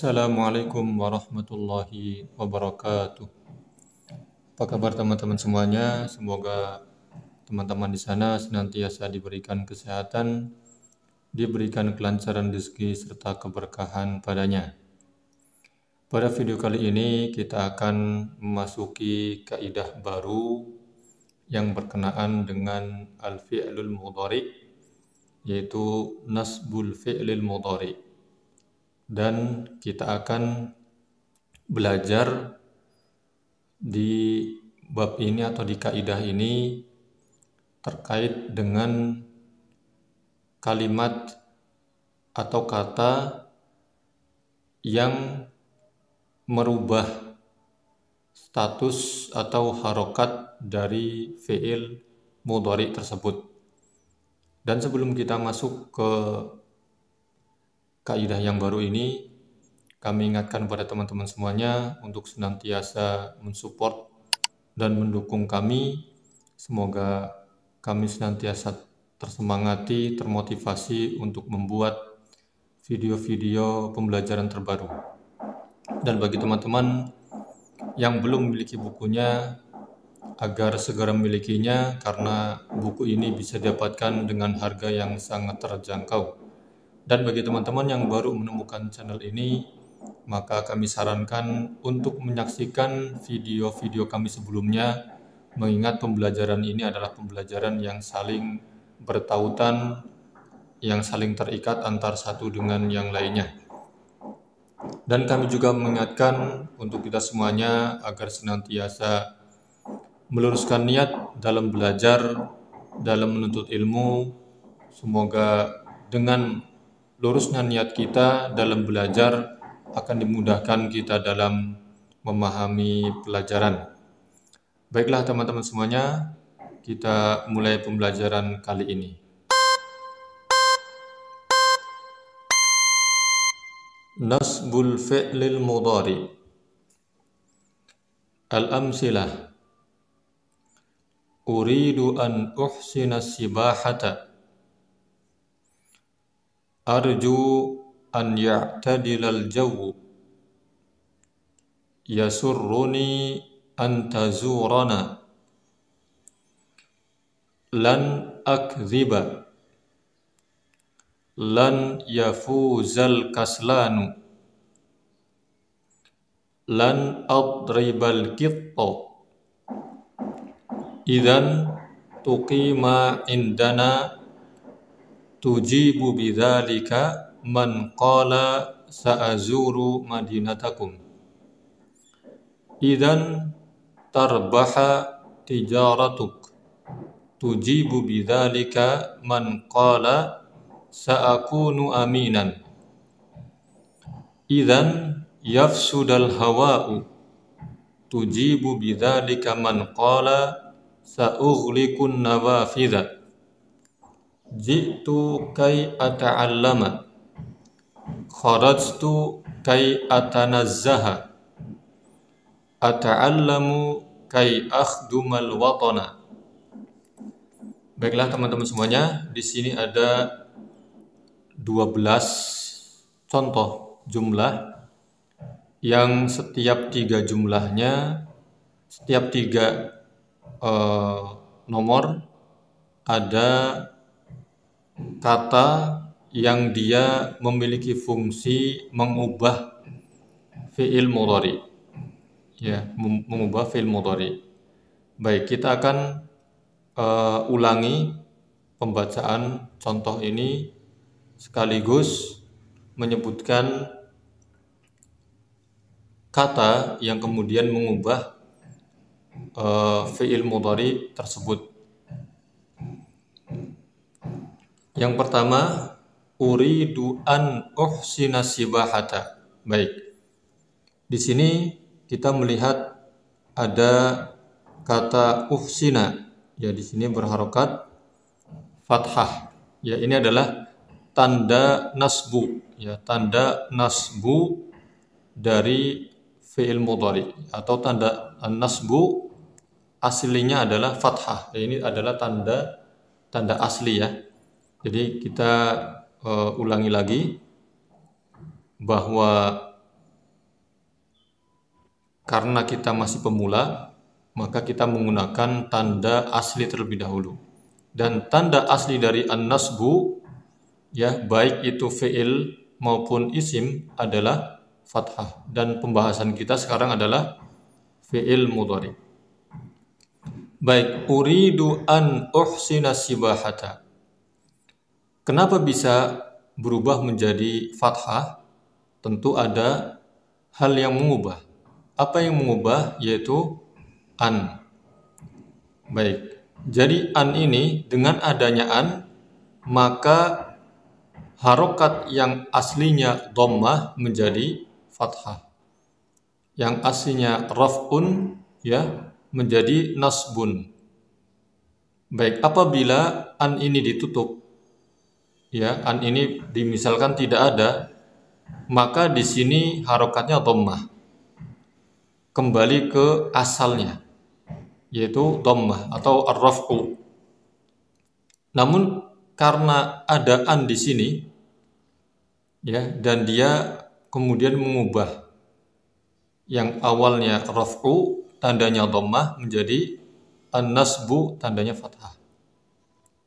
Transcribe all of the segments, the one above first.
Assalamualaikum warahmatullahi wabarakatuh. Apa kabar teman-teman semuanya? Semoga teman-teman di sana senantiasa diberikan kesehatan, diberikan kelancaran rezeki serta keberkahan padanya. Pada video kali ini kita akan memasuki kaidah baru yang berkenaan dengan al-fi'lul mudhari, yaitu nasbul fi'lil mudhari. Dan kita akan belajar di bab ini atau di kaidah ini terkait dengan kalimat atau kata yang merubah status atau harokat dari fi'il mudhari tersebut. Dan sebelum kita masuk ke kaidah yang baru ini, kami ingatkan pada teman-teman semuanya untuk senantiasa mensupport dan mendukung kami. Semoga kami senantiasa tersemangati, termotivasi untuk membuat video-video pembelajaran terbaru. Dan bagi teman-teman yang belum memiliki bukunya, agar segera memilikinya karena buku ini bisa didapatkan dengan harga yang sangat terjangkau. Dan bagi teman-teman yang baru menemukan channel ini, maka kami sarankan untuk menyaksikan video-video kami sebelumnya, mengingat pembelajaran ini adalah pembelajaran yang saling bertautan, yang saling terikat antar satu dengan yang lainnya. Dan kami juga mengingatkan untuk kita semuanya agar senantiasa meluruskan niat dalam belajar, dalam menuntut ilmu. Semoga dengan lurusnya niat kita dalam belajar akan dimudahkan kita dalam memahami pelajaran. Baiklah teman-teman semuanya, kita mulai pembelajaran kali ini. Nasbul fi'lil mudhari. Al-amsilah. Uridu an uhsina sibahata. Arju an ya'tadilal jawu. Yasurruni an tazurana. Lan akziba. Lan yafuzal kaslanu. Lan adribal kitta. Idzan tuqima indana. Tujibu bidzalika man qala sa'azuru madinatakum. Idzan tarbaha tijaratuk. Tujibu bidzalika man qala sa'akunu aminan. Idzan yafsudal hawa'u. Tujibu bidzalika man qala sa'ughliqun nawafidha. Ji'tu kai ata'allama. Kharajtu kai atanazzaha. Ata'allamu kai akhdumal watana. Baiklah teman-teman semuanya, di sini ada 12 contoh jumlah yang setiap 3 jumlahnya, setiap 3 nomor ada kata yang dia memiliki fungsi mengubah fi'il mudhari. Ya, mengubah fi'il mudhari. Baik, kita akan ulangi pembacaan contoh ini sekaligus menyebutkan kata yang kemudian mengubah fi'il mudhari tersebut. Yang pertama, uridu an uhsina sibahata. Baik. Di sini kita melihat ada kata uhsina. Ya, di sini berharokat fathah. Ya, ini adalah tanda nasbu. Ya, tanda nasbu dari fi'il mudhari atau tanda nasbu aslinya adalah fathah. Ya, ini adalah tanda asli ya. Jadi kita ulangi lagi bahwa karena kita masih pemula, maka kita menggunakan tanda asli terlebih dahulu. Dan tanda asli dari an-nasbu, ya, baik itu fi'il maupun isim adalah fathah. Dan pembahasan kita sekarang adalah fi'il mudhari. Baik, uridu an uhsina sibahata. Kenapa bisa berubah menjadi fathah? Tentu ada hal yang mengubah. Apa yang mengubah? Yaitu an. Baik, jadi an ini dengan adanya an, maka harokat yang aslinya dhammah menjadi fathah. Yang aslinya raf'un, ya, menjadi nasbun. Baik, apabila an ini ditutup, ya, an ini dimisalkan tidak ada, maka di sini harokatnya dhammah. Kembali ke asalnya, yaitu dhammah atau ar-raf'u. Namun karena ada an di sini, ya, dan dia kemudian mengubah yang awalnya raf'u tandanya dhammah menjadi an-nasbu tandanya fathah.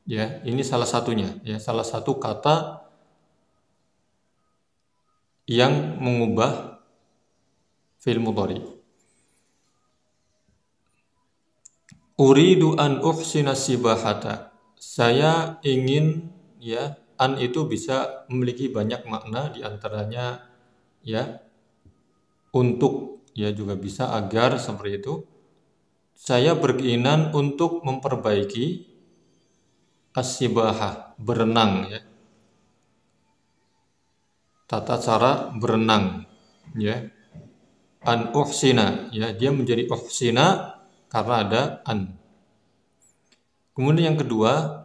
Ya, ini salah satunya, ya, salah satu kata yang mengubah fi'il mudhari. Uridu an uhsina sibahata. Saya ingin, ya, an itu bisa memiliki banyak makna, diantaranya, ya, untuk, ya, juga bisa, agar, seperti itu. Saya berkeinginan untuk memperbaiki as-sibahah, berenang, ya, tata cara berenang, ya. An uhsina, ya, dia menjadi uhsina karena ada an. Kemudian yang kedua,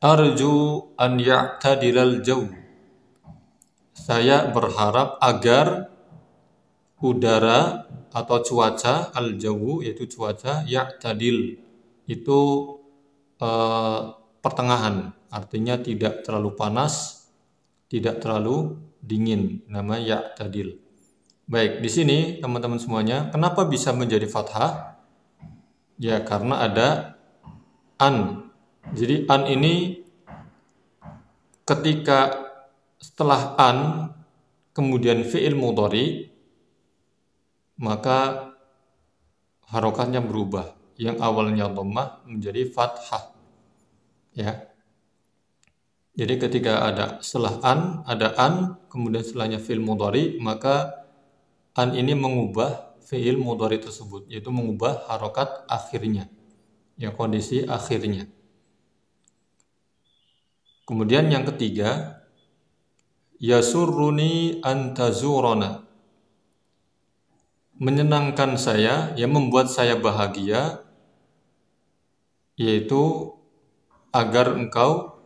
arju an ya'tadilal jaw. Saya berharap agar udara atau cuaca, al-jawu yaitu cuaca, ya'tadil itu pertengahan, artinya tidak terlalu panas, tidak terlalu dingin, namanya ya'tadil. Baik, di sini teman-teman semuanya, kenapa bisa menjadi fathah? Ya, karena ada an. Jadi an ini ketika setelah an kemudian fi'il mudhari, maka harokatnya berubah. Yang awalnya dhammah menjadi fathah. Ya. Jadi ketika ada setelah an, ada an, kemudian setelahnya fi'il mudhari, maka an ini mengubah fi'il mudhari tersebut, yaitu mengubah harokat akhirnya, ya, kondisi akhirnya. Kemudian yang ketiga, yasurruni an tazurana. Menyenangkan saya, ya, membuat saya bahagia, yaitu agar engkau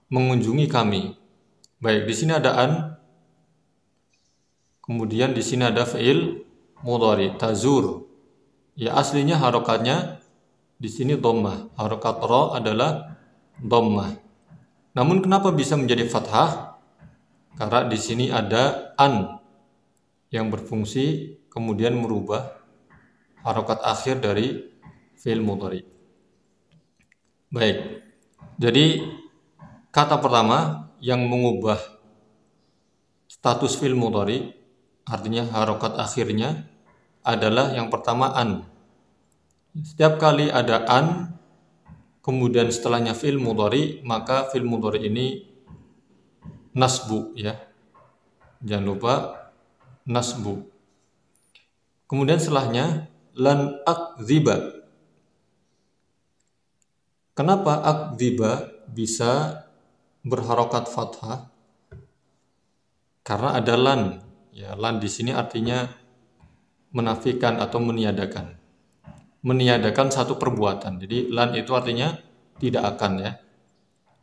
mengunjungi kami. Baik, di sini ada an, kemudian di sini ada fi'il mudhari tazur. Ya, aslinya harokatnya di sini dhammah. Harokat ra adalah dhammah. Namun kenapa bisa menjadi fathah? Karena di sini ada an yang berfungsi kemudian merubah harokat akhir dari fi'il mudhari. Baik, jadi kata pertama yang mengubah status fi'il mudhari, artinya harokat akhirnya, adalah yang pertama an. Setiap kali ada an, kemudian setelahnya fi'il mudhari, maka fi'il mudhari ini nasbu, ya. Jangan lupa nasbu. Kemudian setelahnya lan akdziba. Kenapa akdziba bisa berharokat fathah? Karena ada lan. Ya, lan di sini artinya menafikan atau meniadakan. Meniadakan satu perbuatan. Jadi lan itu artinya tidak akan, ya.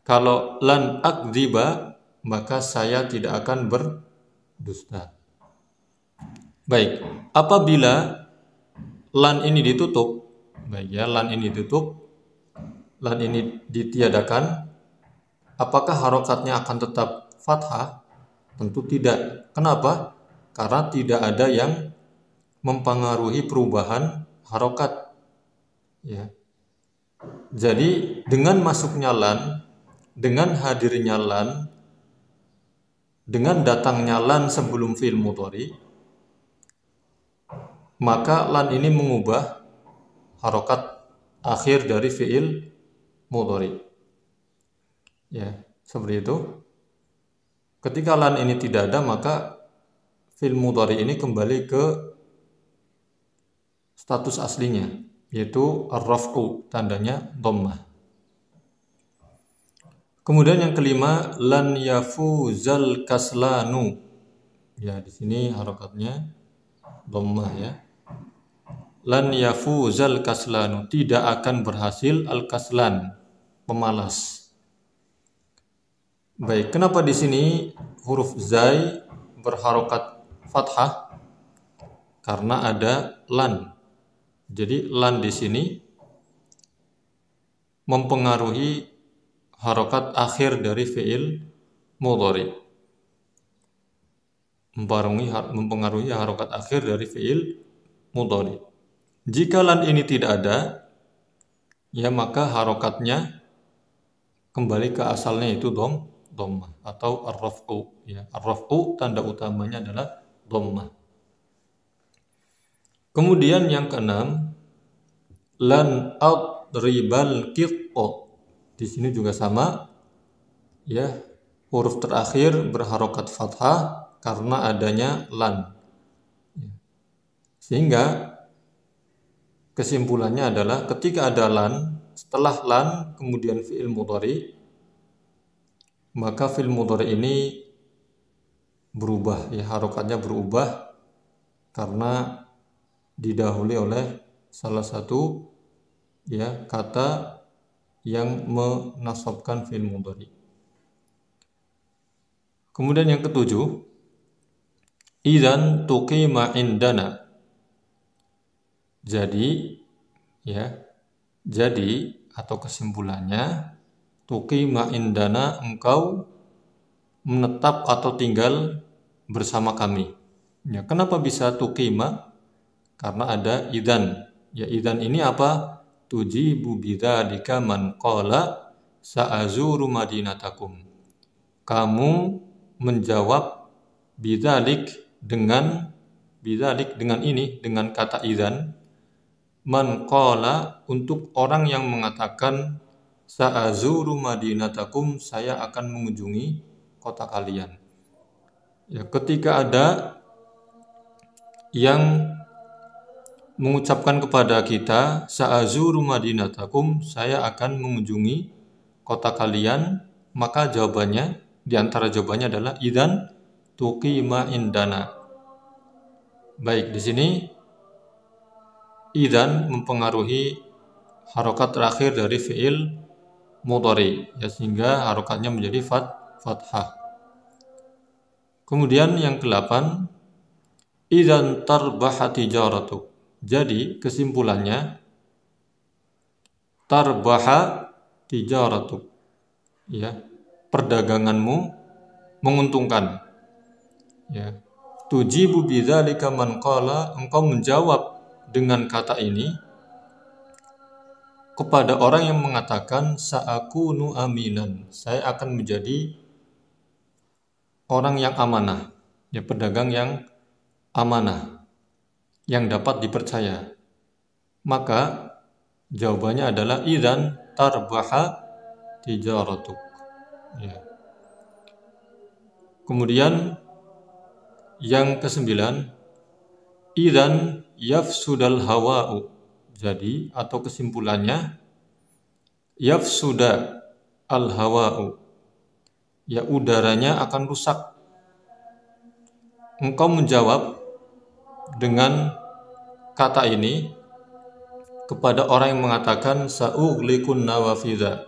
Kalau lan akdziba, maka saya tidak akan berdusta. Baik, apabila lan ini ditutup, baik, ya, lan ini ditutup, lan ini ditiadakan, apakah harokatnya akan tetap fathah? Tentu tidak. Kenapa? karena tidak ada yang mempengaruhi perubahan harokat. Ya. Jadi dengan masuknya lan, dengan hadirnya lan, dengan datangnya lan sebelum fi'il mudhari, maka lan ini mengubah harokat akhir dari fi'il mudhari. Ya, seperti itu. Ketika lan ini tidak ada, maka fi'il mudhari ini kembali ke status aslinya, yaitu ar-raf'u, tandanya dhammah. Kemudian yang kelima, lan yafuzal kaslanu. Ya, di sini harokatnya dhammah ya. Lan yafuzal kaslanu, tidak akan berhasil al-kaslan, pemalas. Baik, kenapa di sini huruf zai berharokat fathah? Karena ada lan. Jadi lan di sini mempengaruhi harokat akhir dari fi'il mudhari. Mempengaruhi harokat akhir dari fi'il mudhari. Jika lan ini tidak ada, ya maka harokatnya kembali ke asalnya, yaitu dhammah atau ar-raf'u. Ya, ar-raf'u tanda utamanya adalah dhammah. Kemudian yang keenam, lan adribal qitta. Di sini juga sama, ya, huruf terakhir berharokat fathah karena adanya lan. Sehingga kesimpulannya adalah ketika ada lan, setelah lan kemudian fi'il mudhari, maka fi'il mudhari ini berubah, ya, harokatnya berubah karena didahului oleh salah satu, ya, kata yang menasabkan fi'il mudhari. Kemudian yang ketujuh, idzan tuqima indana. Jadi, ya, jadi atau kesimpulannya, tuqima indana, engkau menetap atau tinggal bersama kami. Ya, kenapa bisa tuqima? Karena ada idzan. Ya, idzan ini apa? Tujibu bidzalika man qala sa'azuru madinatakum. Kamu menjawab bidzalik dengan ini, dengan kata idzan, man qala, untuk orang yang mengatakan sa'azuru madinatakum, saya akan mengunjungi kota kalian. Ya, ketika ada yang mengucapkan kepada kita sa'azuru madinatakum, saya akan mengunjungi kota kalian, maka jawabannya, di antara jawabannya adalah idzan tuqima indana. Baik, di sini idzan mempengaruhi harokat terakhir dari fi'il mudhari, ya, sehingga harokatnya menjadi fathah. Kemudian yang ke-8, idzan tarbaha tijaratuk. Jadi kesimpulannya, tarbaha tijaratuk, ya, perdaganganmu menguntungkan. Ya, tujibu bidzalika man qala, engkau menjawab dengan kata ini kepada orang yang mengatakan sa'akunu aminan, saya akan menjadi orang yang amanah, ya, pedagang yang amanah, yang dapat dipercaya. Maka jawabannya adalah idzan tarbaha tijaratuk. Ya. Kemudian yang ke-9, idzan yafsudal hawa'u. Jadi atau kesimpulannya, yafsuda al hawa'u, ya, udaranya akan rusak. Engkau menjawab dengan kata ini kepada orang yang mengatakan sa'ughliqun nawafidha,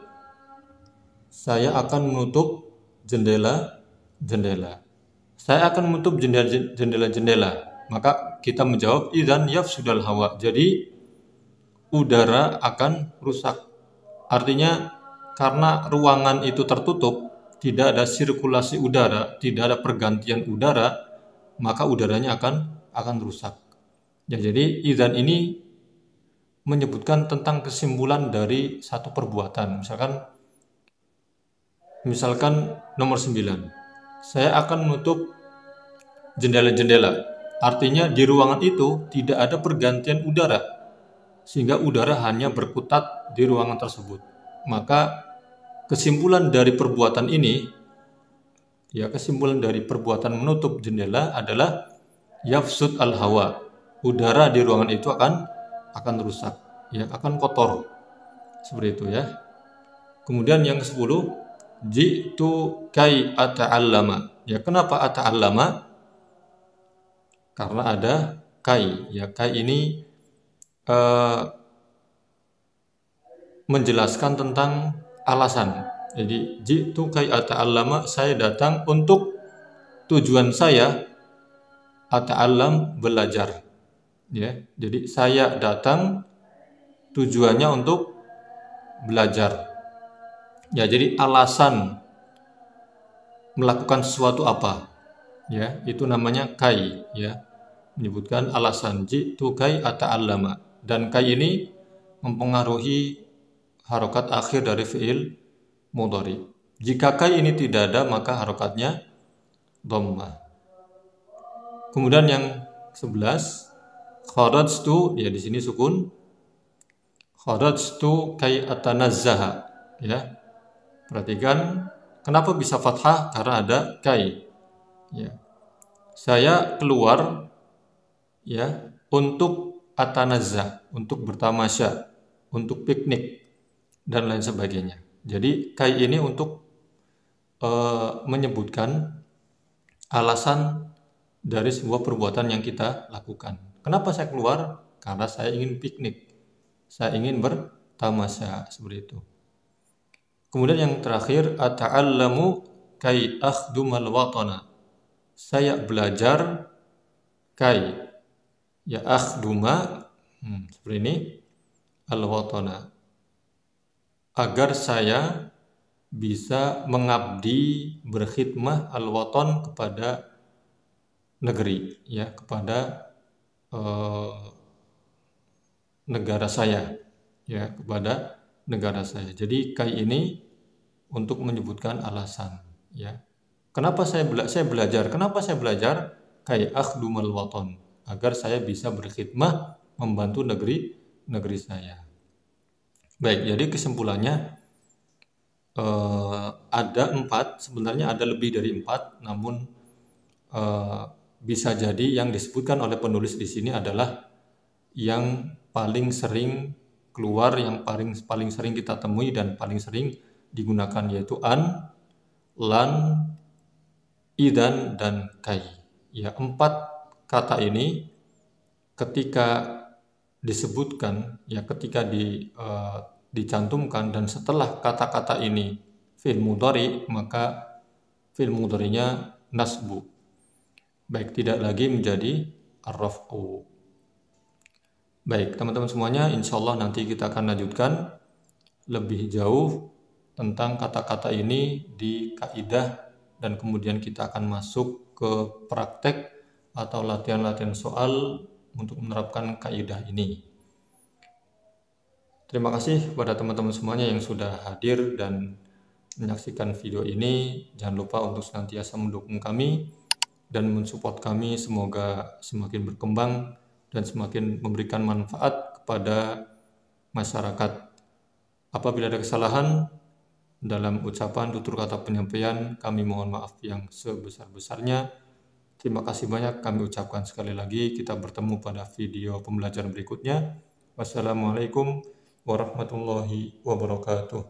saya akan menutup jendela-jendela, saya akan menutup jendela-jendela. Maka kita menjawab idzan yafsudal hawa, jadi udara akan rusak. Artinya karena ruangan itu tertutup, tidak ada sirkulasi udara, tidak ada pergantian udara, maka udaranya akan rusak. Ya, jadi idzan ini menyebutkan tentang kesimpulan dari satu perbuatan. Misalkan nomor 9. Saya akan menutup jendela-jendela. Artinya di ruangan itu tidak ada pergantian udara, sehingga udara hanya berkutat di ruangan tersebut. Maka kesimpulan dari perbuatan ini, kesimpulan dari perbuatan menutup jendela adalah yafsud al-hawa. Udara di ruangan itu akan rusak, akan kotor. Seperti itu ya. Kemudian yang ke-10, jitu kai ata'allama. Kenapa ata'allama? Karena ada kai. Kai ini menjelaskan tentang alasan. Jadi jitu kai ata'allama, saya datang untuk tujuan saya ata'allam, belajar. Jadi saya datang tujuannya untuk belajar. Jadi alasan melakukan sesuatu apa? Itu namanya kai, menyebutkan alasan. Jitu kai ata'allama. Dan kai ini mempengaruhi harokat akhir dari fi'il mudhari. Jika kai ini tidak ada, maka harokatnya dhammah. Kemudian yang 11, kharajtu, di sini sukun. Kharajtu kai atanazzaha. Perhatikan kenapa bisa fathah, karena ada kai. Saya keluar untuk atanazzah, untuk bertamasya, untuk piknik dan lain sebagainya. Jadi kai ini untuk menyebutkan alasan dari sebuah perbuatan yang kita lakukan. Kenapa saya keluar? Karena saya ingin piknik, saya ingin bertamasya, seperti itu. Kemudian yang terakhir, ata'allamu kai akhdumal watana. Saya belajar kai akhduma, seperti ini, al-watana, agar saya bisa mengabdi, berkhidmah al-watan, kepada negeri, kepada negara saya, kepada negara saya. Jadi kai ini untuk menyebutkan alasan, Kenapa saya belajar? Kenapa saya belajar? Kai akhdumal watan, agar saya bisa berkhidmah, membantu negeri saya. Baik, jadi kesimpulannya ada 4, sebenarnya ada lebih dari 4, namun bisa jadi yang disebutkan oleh penulis di sini adalah yang paling sering keluar, yang paling sering kita temui dan paling sering digunakan, yaitu an, lan, idzan, dan kai. 4 kata ini ketika disebutkan, ketika dicantumkan dan setelah kata-kata ini fi'il mudhari, maka fi'il mudharinya nasbu. Baik, tidak lagi menjadi ar-raf'u. Baik, teman-teman semuanya, insya Allah nanti kita akan lanjutkan lebih jauh tentang kata-kata ini di kaidah, dan kemudian kita akan masuk ke praktek atau latihan-latihan soal untuk menerapkan kaidah ini. Terima kasih kepada teman-teman semuanya yang sudah hadir dan menyaksikan video ini. Jangan lupa untuk senantiasa mendukung kami dan mensupport kami, semoga semakin berkembang dan semakin memberikan manfaat kepada masyarakat. Apabila ada kesalahan dalam ucapan, tutur kata, penyampaian, kami mohon maaf yang sebesar-besarnya. Terima kasih banyak kami ucapkan sekali lagi. Kita bertemu pada video pembelajaran berikutnya. Wassalamualaikum warahmatullahi wabarakatuh.